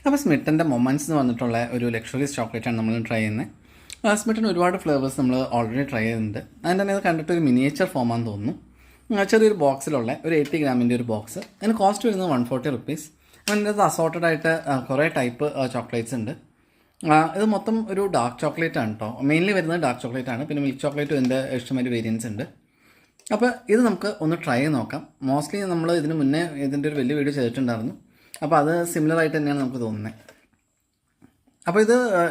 അപ്പോൾ സ്മിട്ടൻ്റെ മൊമെൻറ്റ്സ് എന്ന് പറഞ്ഞിട്ടുള്ള ഒരു ലക്ഷറീസ് ചോക്ലേറ്റാണ് നമ്മൾ ട്രൈ ചെയ്യുന്നത്. സ്മിട്ടൻ ഒരുപാട് ഫ്ലേവേഴ്സ് നമ്മൾ ഓൾറെഡി ട്രൈ ചെയ്തിട്ടുണ്ട്. അതിൻ്റെ തന്നെ അത് കണ്ടിട്ട് ഒരു മിനിയേച്ചർ ഫോമാണെന്ന് തോന്നുന്നു. ചെറിയൊരു ബോക്സിലുള്ള ഒരു 80 ഗ്രാമിൻ്റെ ഒരു ബോക്സ്. അതിന് കോസ്റ്റ് വരുന്നത് 140 റുപ്പീസ്. അതിൻ്റെ അത് അസോർട്ടഡ് ആയിട്ട് കുറേ ടൈപ്പ് ചോക്ലേറ്റ്സ് ഉണ്ട്. ഇത് മൊത്തം ഒരു ഡാർക്ക് ചോക്ലേറ്റ് ആണ് കേട്ടോ. മെയിൻലി വരുന്നത് ഡാർക്ക് ചോക്ലേറ്റ് ആണ്. പിന്നെ മിൽക്ക് ചോക്ലേറ്റും ഇതിൻ്റെ ഇഷ്ടമായൊരു വേരിയൻസ് ഉണ്ട്. അപ്പോൾ ഇത് നമുക്ക് ഒന്ന് ട്രൈ ചെയ്ത് നോക്കാം. മോസ്റ്റ്ലി നമ്മൾ ഇതിന് മുന്നേ ഇതിൻ്റെ ഒരു വലിയ വീഡിയോ ചെയ്തിട്ടുണ്ടായിരുന്നു. അപ്പോൾ അത് സിമിലർ ആയിട്ട് തന്നെയാണ് നമുക്ക് തോന്നുന്നത്. അപ്പോൾ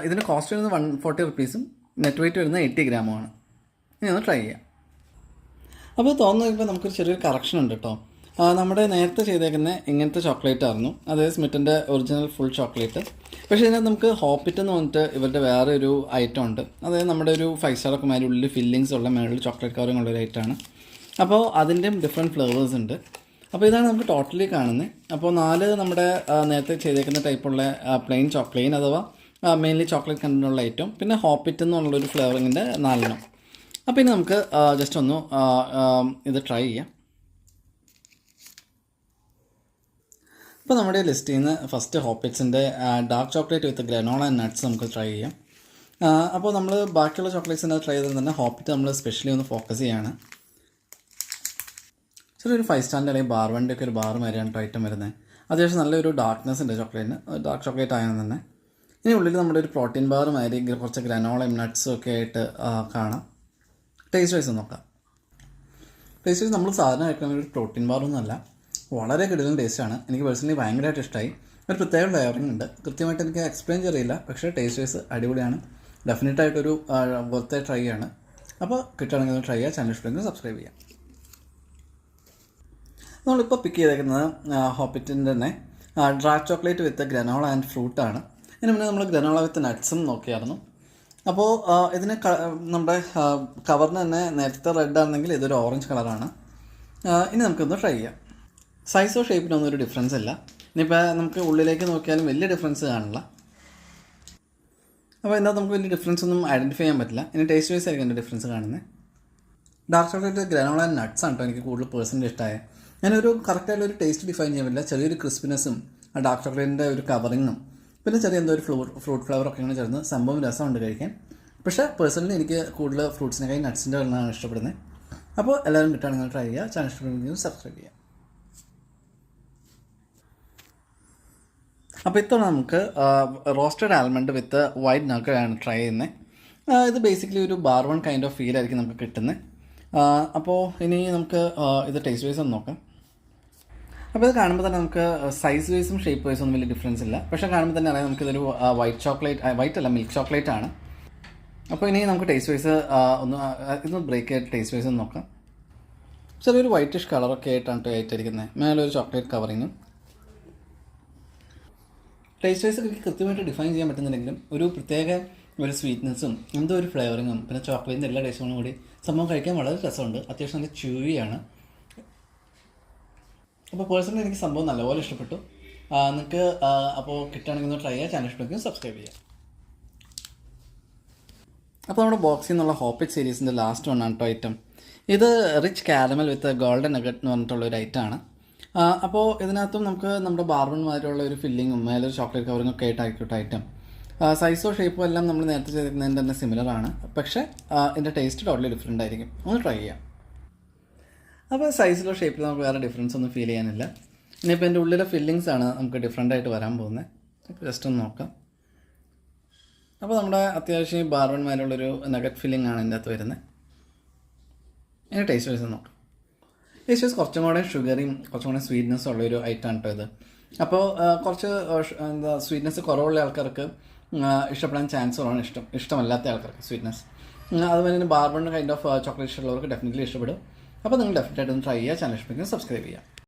ഇതിന് കോസ്റ്റ് വരുന്നത് 140 റുപ്പീസും നെറ്റ് വെയിറ്റ് വരുന്നത് 80 ഗ്രാമുമാണ്. ഇനി ഒന്ന് ട്രൈ ചെയ്യാം. അപ്പോൾ തോന്നുമ്പോൾ നമുക്കൊരു ചെറിയൊരു കറക്ഷൻ ഉണ്ട് കേട്ടോ. നമ്മുടെ നേരത്തെ ചെയ്തേക്കുന്ന ഇങ്ങനത്തെ ചോക്ലേറ്റ് ആയിരുന്നു, അതായത് സ്മിറ്റിൻ്റെ ഒറിജിനൽ ഫുൾ ചോക്ലേറ്റ്. പക്ഷേ ഇതിനകത്ത് നമുക്ക് ഹോപ്പിറ്റ് എന്ന് പറഞ്ഞിട്ട് ഇവരുടെ വേറെ ഒരു ഐറ്റം ഉണ്ട്. അതായത് നമ്മുടെ ഒരു 5 സ്റ്റാർ ഒക്കെ മാതിരി ഉള്ളിൽ ഫില്ലിങ്സ് ഉള്ള മേളിൽ ചോക്ലേറ്റ് കവറിങ് ഉള്ളൊരു ഐറ്റമാണ്. അപ്പോൾ അതിൻ്റെയും ഡിഫറെൻറ്റ് ഫ്ലേവേഴ്സ് ഉണ്ട്. അപ്പോൾ ഇതാണ് നമുക്ക് ടോട്ടലി കാണുന്നത്. അപ്പോൾ 4 നമ്മുടെ നേരത്തെ ചെയ്തേക്കുന്ന ടൈപ്പുള്ള പ്ലെയിൻ അഥവാ മെയിൻലി ചോക്ലേറ്റ് കണ്ടിട്ടുള്ള ഐറ്റം, പിന്നെ ഹോപ്പിറ്റ് എന്നുള്ളൊരു ഫ്ലേവറിങ്ങിൻ്റെ 4 അപ്പോൾ ഇനി നമുക്ക് ജസ്റ്റ് ഒന്ന് ഇത് ട്രൈ ചെയ്യാം. ഇപ്പോൾ നമ്മുടെ ലിസ്റ്റിൽ നിന്ന് ഫസ്റ്റ് ഹോപ്പിറ്റ്സിൻ്റെ dark chocolate with granola and nuts നമുക്ക് ട്രൈ ചെയ്യാം. അപ്പോൾ നമ്മൾ ബാക്കിയുള്ള ചോക്ലേറ്റ്സിൻ്റെ ട്രൈ ചെയ്തത് തന്നെ ഹോപ്പിറ്റ് നമ്മൾ സ്പെഷ്യലി ഒന്ന് ഫോക്കസ് ചെയ്യാണ്. ചെറിയൊരു 5 സ്റ്റാറിൻ്റെ അല്ലെങ്കിൽ ബാർവൻ്റെ ഒക്കെ ഒരു ബാർ മാതിരിയാണ് ഐറ്റം വരുന്നത്. അത്യാവശ്യം നല്ലൊരു ഡാർക്ക്നെസ് ഉണ്ട് ചോക്ലേറ്റിന്, ഡാർക്ക് ചോക്ലേറ്റ് ആയതുകൊണ്ട് തന്നെ. ഇനി ഉള്ളിൽ നമ്മുടെ ഒരു പ്രോട്ടീൻ ബാർ മാതിരി കുറച്ച് ഗ്രനോളയും നട്ട്സും ഒക്കെ ആയിട്ട് കാണാം. ടേസ്റ്റ് വൈസ് നോക്കാം. ടേസ്റ്റ് വൈസ് നമ്മൾ സാധാരണ കഴിക്കുന്ന ഒരു പ്രോട്ടീൻ ബാറൊന്നുമല്ല, വളരെ കിടിലൻ ടേസ്റ്റാണ്. എനിക്ക് പേഴ്സണലി ഭയങ്കരമായിട്ട് ഇഷ്ടമായി. ഒരു പ്രത്യേക ഫ്ലേവറിംഗ് ഉണ്ട്. കൃത്യമായിട്ട് എനിക്ക് എക്സ്പ്ലെയിൻ ചെയ്യില്ല, പക്ഷേ ടേസ്റ്റ് വൈസ് അടിപൊളിയാണ്. ഡെഫിനറ്റായിട്ടൊരു വെറുതെ ട്രൈ ആണ്. അപ്പോൾ കിട്ടുകയാണെങ്കിൽ ട്രൈ ചെയ്യുക. ചാനൽ ഇഷ്ടമെങ്കിൽ സബ്സ്ക്രൈബ് ചെയ്യാം. നമ്മളിപ്പോൾ പിക്ക് ചെയ്തേക്കുന്നത് ഹോപ്പിറ്റിൻ്റെ തന്നെ dark chocolate with granola and ഫ്രൂട്ടാണ്. ഇതിന് മുന്നേ നമ്മൾ ഗ്രനോള വിത്ത് നട്ട്സും നോക്കിയായിരുന്നു. അപ്പോൾ ഇതിന് നമ്മുടെ കവറിന് തന്നെ നേരത്തെ റെഡ് ആണെങ്കിൽ ഇതൊരു ഓറഞ്ച് കളറാണ്. ഇനി നമുക്കൊന്ന് ട്രൈ ചെയ്യാം. സൈസോ ഷേപ്പിനൊന്നും ഒരു ഡിഫറൻസ് ഇല്ല. ഇനിയിപ്പോൾ നമുക്ക് ഉള്ളിലേക്ക് നോക്കിയാലും വലിയ ഡിഫറൻസ് കാണില്ല. അപ്പോൾ എന്താ നമുക്ക് വലിയ ഡിഫറൻസ് ഒന്നും ഐഡൻറ്റിഫൈ ചെയ്യാൻ പറ്റില്ല. ഇനി ടേസ്റ്റ് വൈസ് ആയിരിക്കും എൻ്റെ ഡിഫറൻസ് കാണുന്നത്. Dark chocolate granola and nuts ആണ് കേട്ടോ എനിക്ക് കൂടുതൽ പേഴ്സണലി ഇഷ്ടമായ. ഞാനൊരു കറക്റ്റായിട്ടൊരു ടേസ്റ്റ് ഡിഫൈൻ ചെയ്യാൻ പറ്റില്ല. ചെറിയൊരു ക്രിസ്പിനെസ്സും ആ ഡാർക്ക് ചോക്ലേറ്റിൻ്റെ ഒരു കവറിങ്ങും പിന്നെ ചെറിയ എന്തോ ഒരു ഫ്രൂട്ട് ഫ്ലേവറൊക്കെ ഇങ്ങനെ ചേർന്ന് സംഭവം രസമുണ്ട് കഴിക്കാൻ. പക്ഷേ പേഴ്സണലി എനിക്ക് കൂടുതൽ ഫ്രൂട്ട്സിനേക്കായി നട്ട്സിൻ്റെ വെള്ളമാണ് ഇഷ്ടപ്പെടുന്നത്. അപ്പോൾ എല്ലാവരും കിട്ടുകയാണെങ്കിൽ ട്രൈ ചെയ്യുക. ചാനൽ ഇഷ്ടപ്പെടുന്നെങ്കിൽ സബ്സ്ക്രൈബ് ചെയ്യുക. അപ്പോൾ ഇത്തവണ നമുക്ക് റോസ്റ്റഡ് ആൽമണ്ട് വിത്ത് വൈറ്റ് നഗ്ഗറ്റാണ് ട്രൈ ചെയ്യുന്നത്. ഇത് ബേസിക്കലി ഒരു ബാർവൺ കൈൻഡ് ഓഫ് ഫീൽ ആയിരിക്കും നമുക്ക് കിട്ടുന്നത്. അപ്പോൾ ഇനി നമുക്ക് ഇത് ടേസ്റ്റ് വൈസ് ഒന്ന് നോക്കാം. അപ്പോൾ ഇത് കാണുമ്പോൾ തന്നെ നമുക്ക് സൈസ് വൈസും ഷേപ്പ് വൈസും ഒന്നും വലിയ ഡിഫറൻസ് ഇല്ല. പക്ഷേ കാണുമ്പോൾ തന്നെ അറിയാം നമുക്കിതൊരു വൈറ്റ് അല്ല മിൽക്ക് ചോക്ലേറ്റ് ആണ്. അപ്പോൾ ഇനി നമുക്ക് ടേസ്റ്റ് വൈസ് ഇതൊന്ന് ബ്രേക്ക് ചെയ്തിട്ട് ടേസ്റ്റ് വൈസ് ഒന്ന് നോക്കാം. ചെറിയൊരു വൈറ്റിഷ് കളറൊക്കെ ആയിട്ടാണ് ആയിട്ടിരിക്കുന്നത്. മേലൊരു ചോക്ലേറ്റ് കവറിങ്ങും. ടേസ്റ്റ് വൈസ് എനിക്ക് കൃത്യമായിട്ട് ഡിഫൈൻ ചെയ്യാൻ പറ്റുന്നുണ്ടെങ്കിലും ഒരു പ്രത്യേക ഒരു സ്വീറ്റ്നെസ്സും എന്തോ ഒരു ഫ്ലേവറിങ്ങും പിന്നെ ചോക്ലേറ്റിൻ്റെ എല്ലാ ടേസ്റ്റുകളും കൂടി സംഭവം കഴിക്കാൻ വളരെ രസമുണ്ട്. അത്യാവശ്യം നല്ല ച്യൂവിയാണ്. അപ്പോൾ പേഴ്സണലി എനിക്ക് സംഭവം നല്ലപോലെ ഇഷ്ടപ്പെട്ടു. നിങ്ങൾക്ക് അപ്പോൾ കിട്ടുകയാണെങ്കിൽ ഒന്ന് ട്രൈ ചെയ്യുക. ചാനൽ ഇഷ്ടമെങ്കിൽ സബ്സ്ക്രൈബ് ചെയ്യുക. അപ്പോൾ നമ്മുടെ ബോക്സിൽ നിന്നുള്ള ഹോപ്പിറ്റ് സീരീസിൻ്റെ ലാസ്റ്റ് വണ്ണാണ് കേട്ടോ ഐറ്റം. ഇത് റിച്ച് കാരമൽ വിത്ത് ഗോൾഡൻ നഗറ്റ് എന്ന് പറഞ്ഞിട്ടുള്ളൊരു ഐറ്റമാണ്. അപ്പോൾ ഇതിനകത്തും നമുക്ക് നമ്മുടെ ബാർബൺമാരുള്ള ഒരു ഫില്ലിങ്ങും മേലൊരു ചോക്ലേറ്റ് കവറിങ്ങും ഒക്കെ ആയിട്ടായിരിക്കും ഐറ്റം. സൈസോ ഷേപ്പോ എല്ലാം നമ്മൾ നേരത്തെ ചെയ്തിരിക്കുന്നതിന് തന്നെ സിമിലർ ആണ്. പക്ഷേ ഇതിൻ്റെ ടേസ്റ്റ് ടോട്ടലി ഡിഫറെൻ്റ് ആയിരിക്കും. ഒന്ന് ട്രൈ ചെയ്യാം. അപ്പോൾ സൈസിലോ ഷേപ്പിലോ നമുക്ക് വേറെ ഡിഫറൻസ് ഒന്നും ഫീൽ ചെയ്യാനില്ല. ഇനിയിപ്പോൾ എൻ്റെ ഉള്ളിലെ ഫില്ലിങ്സ് ആണ് നമുക്ക് ഡിഫറെൻ്റ് ആയിട്ട് വരാൻ പോകുന്നത്. അപ്പോൾ ജസ്റ്റ് ഒന്ന് നോക്കാം. അപ്പോൾ നമ്മുടെ അത്യാവശ്യം ബാർബൺമാരുള്ളൊരു നഗറ്റ് ഫില്ലിംഗ് ആണ് ഇതിൻ്റെ അകത്ത് വരുന്നത്. ഇനി ടേസ്റ്റ് വൈസ് നോക്കാം. ടേസ്റ്റ് വൈസ് കുറച്ചും കൂടെ ഷുഗറിയും കുറച്ചും കൂടെ സ്വീറ്റ്നെസ്സും ഉള്ളൊരു ഐറ്റമാണ് കേട്ടോ ഇത്. അപ്പോൾ കുറച്ച് സ്വീറ്റ്നെസ് കുറവുള്ള ആൾക്കാർക്ക് ഇഷ്ടപ്പെടാൻ ചാൻസ് ഉള്ളതാണ്. ഇഷ്ടമല്ലാത്ത ആൾക്കാർക്ക് സ്വീറ്റ്നെസ്. അതുപോലെ തന്നെ ബാർബൺ കൈൻഡ് ഓഫ് ചോക്ലേറ്റ് ഉള്ളവർക്ക് ഡെഫിനറ്റ്ലി ഇഷ്ടപ്പെടും. അപ്പോൾ നിങ്ങൾ ഡെഫിനറ്റായിട്ട് ഒന്ന് ട്രൈ ചെയ്യുക. ചാനൽ ഇഷ്ടപ്പെടുമെങ്കിൽ സബ്സ്ക്രൈബ് ചെയ്യുക.